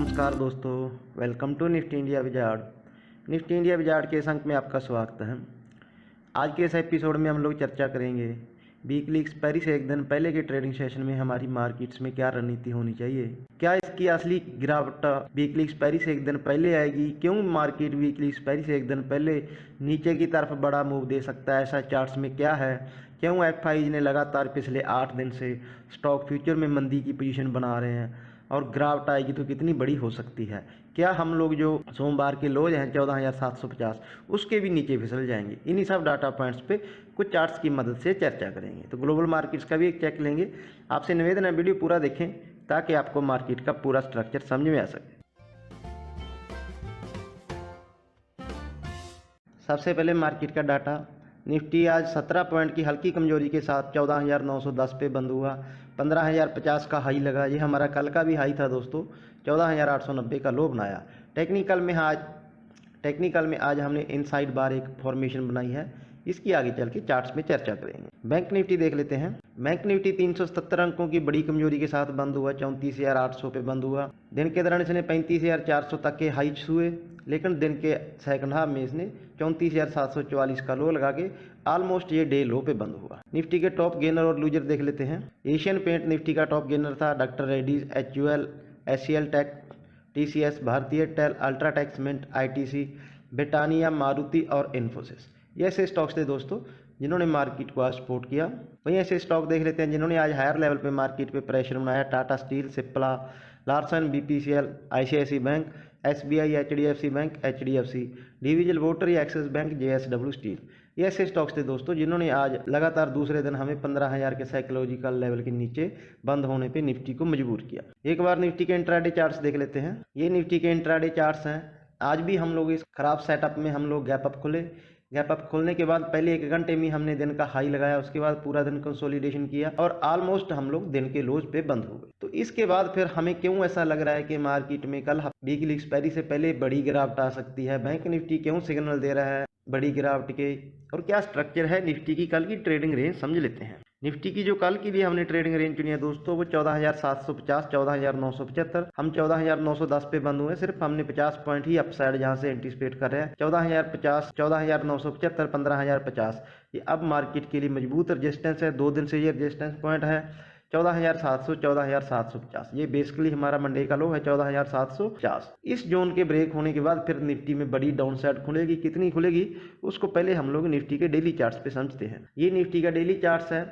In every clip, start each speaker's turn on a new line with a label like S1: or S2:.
S1: नमस्कार दोस्तों, welcome to Nifty India wizard. Nifty India wizard के इस अंक में आपका स्वागत है। आज के इस एपिसोड में हम लोग चर्चा करेंगे वीकली एक्सपायरी से एक दिन पहले के ट्रेडिंग सेशन में हमारी मार्केट्स में क्या रणनीति होनी चाहिए, क्या इसकी असली गिरावट वीकली एक्सपायरी से एक दिन पहले आएगी, क्यों मार्केट वीकली एक्सपायरी से एक दिन पहले नीचे की तरफ बड़ा मूव दे सकता है, ऐसा चार्ट्स में क्या है, क्यों एफआईज ने लगातार पिछले 8 दिन से स्टॉक फ्यूचर में मंदी की पोजीशन बना रहे हैं और गिरावट आएगी तो कितनी बड़ी हो सकती है, क्या हम लोग जो सोमवार के लोज हैं 14,750 उसके भी नीचे फिसल जाएंगे। इन्हीं सब डाटा पॉइंट्स पे कुछ चार्ट्स की मदद से चर्चा करेंगे। तो ग्लोबल मार्केट्स का भी एक चेक लेंगे। आपसे निवेदन है वीडियो पूरा देखें ताकि आपको मार्केट का पूरा स्ट्रक्चर समझ में आ सके। सबसे पहले मार्केट का डाटा। निफ्टी आज 17 पॉइंट की हल्की कमजोरी के साथ 14,910 पे बंद हुआ। 15,050 का हाई लगा, ये हमारा कल का भी हाई था दोस्तों। 14,890 का लो बनाया। टेक्निकल में आज हमने इनसाइड बार एक फॉर्मेशन बनाई है, इसकी आगे चल के चार्ट्स में चर्चा करेंगे। बैंक निफ्टी देख लेते हैं। बैंक निफ्टी 377 अंकों की बड़ी कमजोरी के साथ बंद हुआ। 34,800 पे बंद हुआ। दिन के दौरान इसने 35,400 तक के हाई छुए, लेकिन दिन के सेकंड हाफ में इसने 34,744 का लो लगा के ऑलमोस्ट ये डे लो पे बंद हुआ। निफ्टी के टॉप गेनर और लूजर देख लेते हैं। एशियन पेंट निफ्टी का टॉप गेनर था। Doctor Reddy's, HUL, SCL take, TCS, भारतीय Airtel, UltraTech cement, ITC, Britannia, Maruti और इन्फोसिस, ये ऐसे स्टॉक्स थे दोस्तों जिन्होंने मार्केट को आज सपोर्ट किया। वहीं ऐसे स्टॉक देख लेते हैं जिन्होंने आज हायर लेवल पे मार्केट पे प्रेशर बनाया। Tata steel, Cipla, Larsen, BPCL, ICICI bank, SBI, HDFC bank, HDFC, individual voter या एक्सिस बैंक, JSW स्टील, ये ऐसे स्टॉक्स थे दोस्तों जिन्होंने आज लगातार दूसरे दिन हमें 15,000 के साइकोलॉजिकल लेवल के नीचे बंद होने पे निफ्टी को मजबूर किया। एक बार निफ्टी के इंट्राडे चार्ट्स देख लेते हैं। ये निफ्टी के इंट्राडे चार्ट्स हैं। आज भी हम लोग इस खराब सेटअप में हम लोग गैप अप खुले। गैप अप खोलने के बाद पहले 1 घंटे में हमने दिन का हाई लगाया, उसके बाद पूरा दिन कंसोलिडेशन किया और ऑलमोस्ट हम लोग दिन के लोज पे बंद हो गए। तो इसके बाद फिर हमें क्यों ऐसा लग रहा है कि मार्केट में कल वीकली एक्सपायरी से पहले बड़ी गिरावट आ सकती है। बैंक निफ्टी क्यों सिग्नल दे रहा है बड़ी गिरावट के, और क्या स्ट्रक्चर है निफ्टी की कल की ट्रेडिंग रेंज समझ लेते हैं। निफ्टी की जो कल के लिए हमने ट्रेडिंग रेंज चुनी है दोस्तों, वो 14,750, 14,975। हम 14,910 पे बंद हुए। सिर्फ हमने 50 पॉइंट ही अपसाइड जहां से एंटीसिपेट कर रहे हैं। 14,050, 14,975, 15,050 ये अब मार्केट के लिए मजबूत रेजिस्टेंस है। 2 दिन से ये रेजिस्टेंस पॉइंट है। 14,700, 14,750 ये बेसिकली हमारा मंडे का लो है। 14,750 इस जोन के ब्रेक होने के बाद फिर निफ्टी में बड़ी डाउन साइड खुलेगी। कितनी खुलेगी उसको पहले हम लोग निफ्टी के डेली चार्ट्स पे समझते हैं। ये निफ्टी का डेली चार्ट्स है।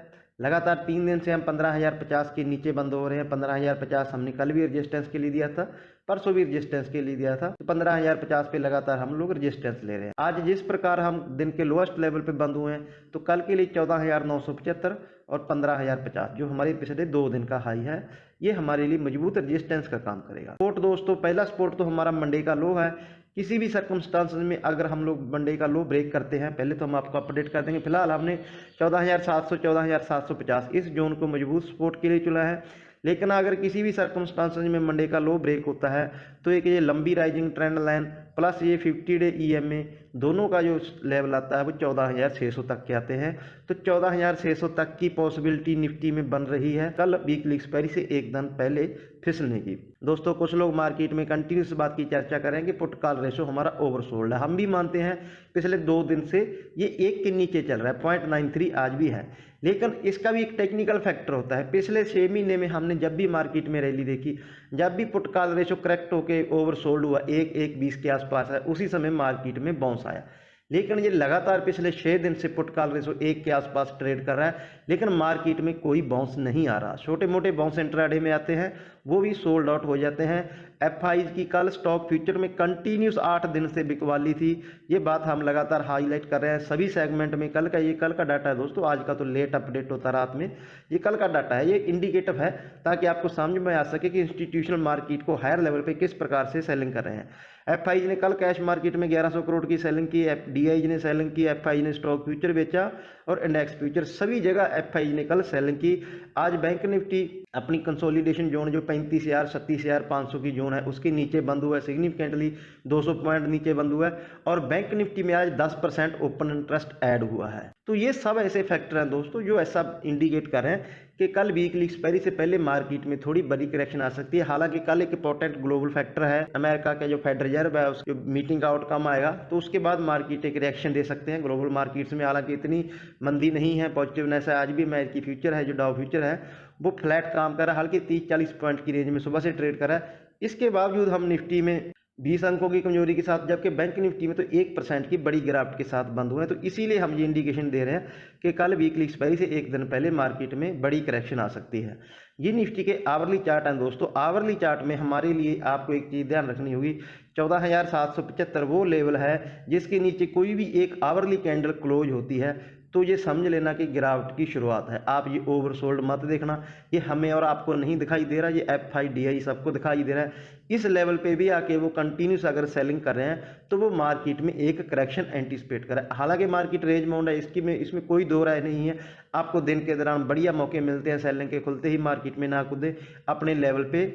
S1: लगातार 3 दिन से हम 15,050 के नीचे बंद हो रहे हैं। 15,050 हमने कल भी रेजिस्टेंस के लिए दिया था, परसों भी रेजिस्टेंस के लिए दिया था। तो 15,050 पे लगातार हम लोग रेजिस्टेंस ले रहे हैं। आज जिस प्रकार हम दिन के लोएस्ट लेवल पे बंद हुए हैं, तो कल के लिए 14,975 और 15,050 जो हमारे पिछले 2 दिन का हाई है, ये हमारे लिए मजबूत रेजिस्टेंस का काम करेगा। सपोर्ट दोस्तों, पहला सपोर्ट तो हमारा मंडे का लो है। किसी भी सर्कमस्टांसेस में अगर हम लोग मंडे का लो ब्रेक करते हैं, पहले तो हम आपको अपडेट कर देंगे। फिलहाल हमने 14,700, 14,750 इस जोन को मजबूत सपोर्ट के लिए चुना है। लेकिन अगर किसी भी सर्कमस्टांसेस में मंडे का लो ब्रेक होता है, तो एक ये लंबी राइजिंग ट्रेंड लाइन प्लस ये 50 डे EMA दोनों का जो लेवल आता है वो 14,600 तक के आते हैं। तो 14,600 तक की पॉसिबिलिटी निफ्टी में बन रही है कल वीकली एक्सपायरी से एक दिन पहले फिसलने की। दोस्तों, कुछ लोग मार्केट में कंटिन्यूस बात की चर्चा करें कि पुट कॉल रेशो हमारा ओवरसोल्ड है। हम भी मानते हैं पिछले 2 दिन से ये 1 के नीचे चल रहा है। 0.93 आज भी है, लेकिन इसका भी एक टेक्निकल फैक्टर होता है। पिछले 6 महीने में हमने जब भी मार्केट में रैली देखी, जब भी पुट कॉल रेशो करेक्ट होकर ओवरसोल्ड हुआ 1.20 के आसपास है, उसी समय मार्केट में बाउंस आया। लेकिन ये लगातार पिछले 6 दिन से पुट कॉल रेशो 1 के आसपास ट्रेड कर रहा है, लेकिन मार्केट में कोई बाउंस नहीं आ रहा। छोटे मोटे बाउंस इंट्राडे में आते हैं, वो भी सोल्ड आउट हो जाते हैं। एफआईज की कल स्टॉक फ्यूचर में कंटिन्यूस 8 दिन से बिकवाली थी। ये बात हम लगातार हाईलाइट कर रहे हैं सभी सेगमेंट में। कल का डाटा है दोस्तों, आज का तो लेट अपडेट होता रात में। ये कल का डाटा है, ये इंडिकेटिव है ताकि आपको समझ में आ सके कि इंस्टीट्यूशनल मार्केट को हायर लेवल पे किस प्रकार से सेलिंग कर रहे हैं। एफआईज ने कल कैश मार्केट में 1100 करोड़ की सेलिंग की। डीआईज ने सेलिंग की। एफआईज ने स्टॉक फ्यूचर बेचा और इंडेक्स फ्यूचर, सभी जगह एफआईज ने कल सेलिंग की। आज बैंक निफ्टी अपनी कंसोलिडेशन जोन जो 35,000 37,500 की जोन है उसके नीचे बंद हुआ है, सिग्निफिकेंटली 200 पॉइंट नीचे बंद हुआ है। और बैंक निफ्टी में आज 10% ओपन इंटरेस्ट ऐड हुआ है। तो ये सब ऐसे फैक्टर हैं दोस्तों जो ऐसा इंडिकेट कर रहे हैं कि कल वीकली एक्सपायरी से पहले मार्केट में थोड़ी बड़ी करेक्शन आ सकती है। हालांकि कल एक इंपॉर्टेंट ग्लोबल फैक्टर है, अमेरिका का जो फेड रिजर्व है उसके मीटिंग का आउटकम आएगा, तो उसके बाद मार्केट एक रिएक्शन दे सकते हैं ग्लोबल मार्केट्स में। हालांकि इतनी मंदी नहीं है, पॉजिटिवनेस है। आज भी अमेरिकी फ्यूचर है, जो डाउ फ्यूचर है वो फ्लैट काम कर रहा है, हल्के 30-40 पॉइंट की रेंज में सुबह से ट्रेड कर रहा है। इसके बावजूद हम निफ्टी में 20 अंकों की कमजोरी के साथ, जबकि बैंक निफ्टी में तो 1% की बड़ी गिरावट के साथ बंद हुए हैं। तो इसीलिए हम ये इंडिकेशन दे रहे हैं कि कल वीकली एक्सपायरी से एक दिन पहले मार्केट में बड़ी करेक्शन आ सकती है। ये निफ्टी के आवरली चार्ट हैं दोस्तों। आवरली चार्ट में हमारे लिए आपको एक चीज़ ध्यान रखनी होगी, 14,775 वो लेवल है जिसके नीचे कोई भी एक आवरली कैंडल क्लोज होती है तो ये समझ लेना कि गिरावट की शुरुआत है। आप ये ओवरसोल्ड मत देखना, ये हमें और आपको नहीं दिखाई दे रहा, ये FIDI सबको दिखाई दे रहा है। इस लेवल पे भी आके वो कंटिन्यूस अगर सेलिंग कर रहे हैं तो वो मार्केट में एक करेक्शन एंटिसिपेट कर रहा है। हालांकि मार्केट रेंज बाउंड है, इसमें कोई दो राय नहीं है। आपको दिन के दौरान बढ़िया मौके मिलते हैं, सेलिंग के खुलते ही मार्केट में ना कूदे, अपने लेवल पे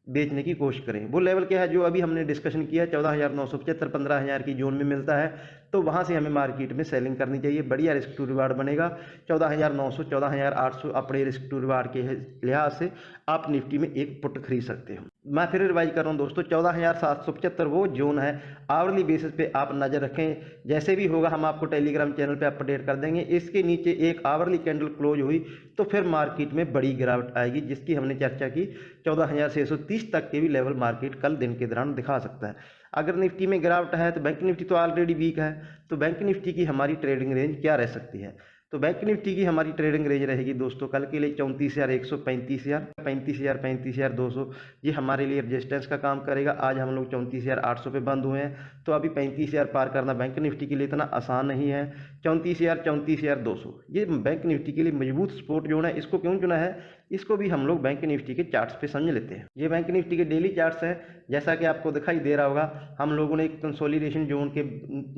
S1: बेचने की कोशिश करें। वो लेवल क्या है जो अभी हमने डिस्कशन किया, 14,975 15,000 की जोन में मिलता है, तो वहाँ से हमें मार्केट में सेलिंग करनी चाहिए। बढ़िया रिस्क टू रिवार्ड बनेगा। 14,900 14,800 अपने रिस्क टू रिवार्ड के लिहाज से आप निफ्टी में एक पुट खरीद सकते हो। मैं फिर रिवाइज कर रहा हूँ दोस्तों, 14,775 वो जोन है। आवरली बेसिस पे आप नज़र रखें, जैसे भी होगा हम आपको टेलीग्राम चैनल पे अपडेट कर देंगे। इसके नीचे एक आवरली कैंडल क्लोज हुई तो फिर मार्केट में बड़ी गिरावट आएगी, जिसकी हमने चर्चा की। 14,630 तक के भी लेवल मार्केट कल दिन के दौरान दिखा सकता है। अगर निफ्टी में गिरावट है तो बैंक निफ्टी तो ऑलरेडी वीक है, तो बैंक निफ्टी की हमारी ट्रेडिंग रेंज क्या रह सकती है? तो बैंक निफ्टी की हमारी ट्रेडिंग रेंज रहेगी दोस्तों कल के लिए 34,100 35,000 35,000 35,200, ये हमारे लिए रजिस्टेंस का काम करेगा। आज हम लोग 34,800 पे बंद हुए हैं, तो अभी 35,000 पार करना बैंक निफ्टी के लिए इतना आसान नहीं है। 34,000 34,200 ये बैंक निफ्टी के लिए मजबूत सपोर्ट जोन है। इसको क्यों चुना है, इसको भी हम लोग बैंक निफ्टी के चार्ट्स पे समझ लेते हैं। ये बैंक निफ्टी के डेली चार्ट्स हैं, जैसा कि आपको दिखाई दे रहा होगा। हम लोगों ने एक कंसोलिडेशन जोन के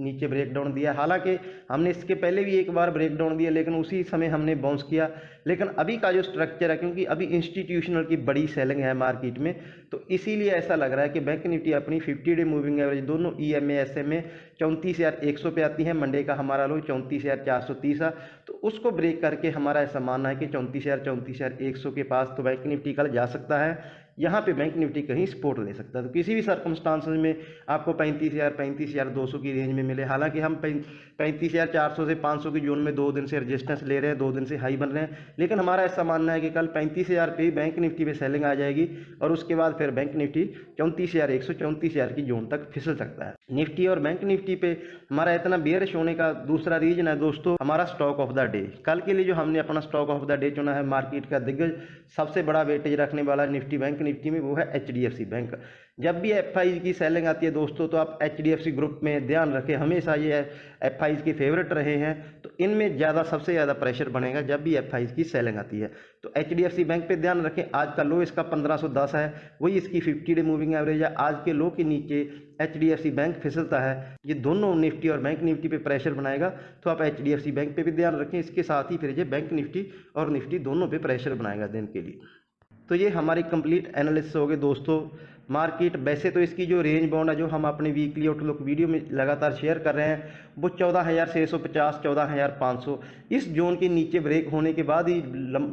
S1: नीचे ब्रेकडाउन दिया, हालांकि हमने इसके पहले भी एक बार ब्रेकडाउन दिया, लेकिन उसी समय हमने बाउंस किया। लेकिन अभी का जो स्ट्रक्चर है, क्योंकि अभी इंस्टीट्यूशनल की बड़ी सेलिंग है मार्केट में, तो इसीलिए ऐसा लग रहा है कि बैंक निफ्टी अपनी 50 डे मूविंग एवरेज दोनों EMA SMA 34,100 पे आती है। मंडे का हमारा लो 34,430 है, तो उसको ब्रेक करके हमारा ऐसा मानना है कि 34,000 34,100 के पास तो बैंक निफ्टी कल जा सकता है। यहाँ पे बैंक निफ्टी कहीं सपोर्ट ले सकता है। तो किसी भी सर्कमस्टांसेस में आपको 35,000 35,200 की रेंज में मिले। हालांकि हम 35,400 से 500 की जोन में 2 दिन से रजिस्टेंस ले रहे हैं, 2 दिन से हाई बन रहे हैं, लेकिन हमारा ऐसा मानना है कि कल 35,000 पे बैंक निफ्टी पे सेलिंग आ जाएगी और उसके बाद फिर बैंक निफ्टी 34,100 34,000 की जोन तक फिसल सकता है। निफ्टी और बैंक निफ्टी पे हमारा इतना बेयरिश होने का दूसरा रीजन है दोस्तों हमारा स्टॉक ऑफ द डे। कल के लिए जो हमने अपना स्टॉक ऑफ द डे चुना है, मार्केट का दिग्गज सबसे बड़ा वेटेज रखने वाला निफ्टी बैंक निफ्टी में, वो है HDFC बैंक। जब भी FIs की सेलिंग आती है दोस्तों, तो आप HDFC ग्रुप में ध्यान रखें, हमेशा ये FIs के फेवरेट रहे हैं, तो इनमें सबसे ज़्यादा प्रेशर बनेगा जब भी FIs की सेलिंग आती है। तो HDFC बैंक पे ध्यान रखें। आज का लो इसका 1510 है, वही इसकी 50 डे मूविंग एवरेज है। आज के लो के नीचे HDFC बैंक फिसलता है, ये दोनों निफ्टी और बैंक निफ्टी पे प्रेशर बनाएगा, तो आप HDFC बैंक पे भी ध्यान रखें। इसके साथ ही फिर ये बैंक निफ्टी और निफ्टी दोनों पे प्रेशर बनाएगा दिन के लिए। तो ये हमारी कंप्लीट एनालिसिस हो गए दोस्तों। मार्केट वैसे तो इसकी जो रेंज बाउंड है, जो हम अपने वीकली आउटलुक वीडियो में लगातार शेयर कर रहे हैं, वो 14,650 14,500 इस जोन के नीचे ब्रेक होने के बाद ही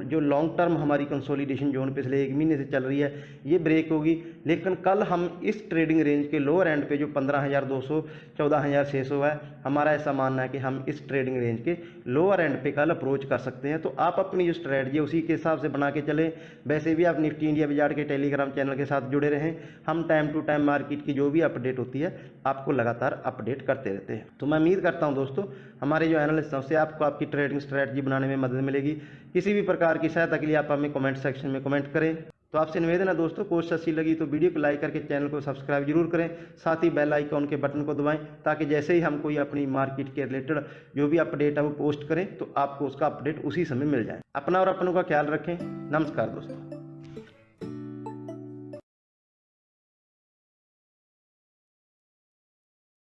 S1: जो लॉन्ग टर्म हमारी कंसोलिडेशन जोन पिछले 1 महीने से चल रही है, ये ब्रेक होगी। लेकिन कल हम इस ट्रेडिंग रेंज के लोअर एंड पे जो 15,200 14,600 है, हमारा ऐसा मानना है कि हम इस ट्रेडिंग रेंज के लोअर एंड पे कल अप्रोच कर सकते हैं। तो आप अपनी जो स्ट्रेटजी है उसी के हिसाब से बना के चलें। वैसे भी आप निफ्टी इंडिया बाजार के टेलीग्राम चैनल के साथ जुड़े रहें, हम टाइम टू टाइम मार्केट की जो भी अपडेट होती है आपको लगातार अपडेट करते रहते हैं। तो मैं उम्मीद करता हूं दोस्तों हमारे जो एनालिस्ट हैं उससे आपको आपकी ट्रेडिंग स्ट्रैटेजी बनाने में मदद मिलेगी। किसी भी प्रकार की सहायता के लिए आप हमें कमेंट सेक्शन में कमेंट करें। तो आपसे निवेदन है दोस्तों, कोशिश अच्छी लगी तो वीडियो को लाइक करके चैनल को सब्सक्राइब जरूर करें, साथ ही बेल आइकॉन के बटन को दबाएं, ताकि जैसे ही हम कोई अपनी मार्केट के रिलेटेड जो भी अपडेट है वो पोस्ट करें तो आपको उसका अपडेट उसी समय मिल जाए। अपना और अपनों का ख्याल रखें। नमस्कार दोस्तों।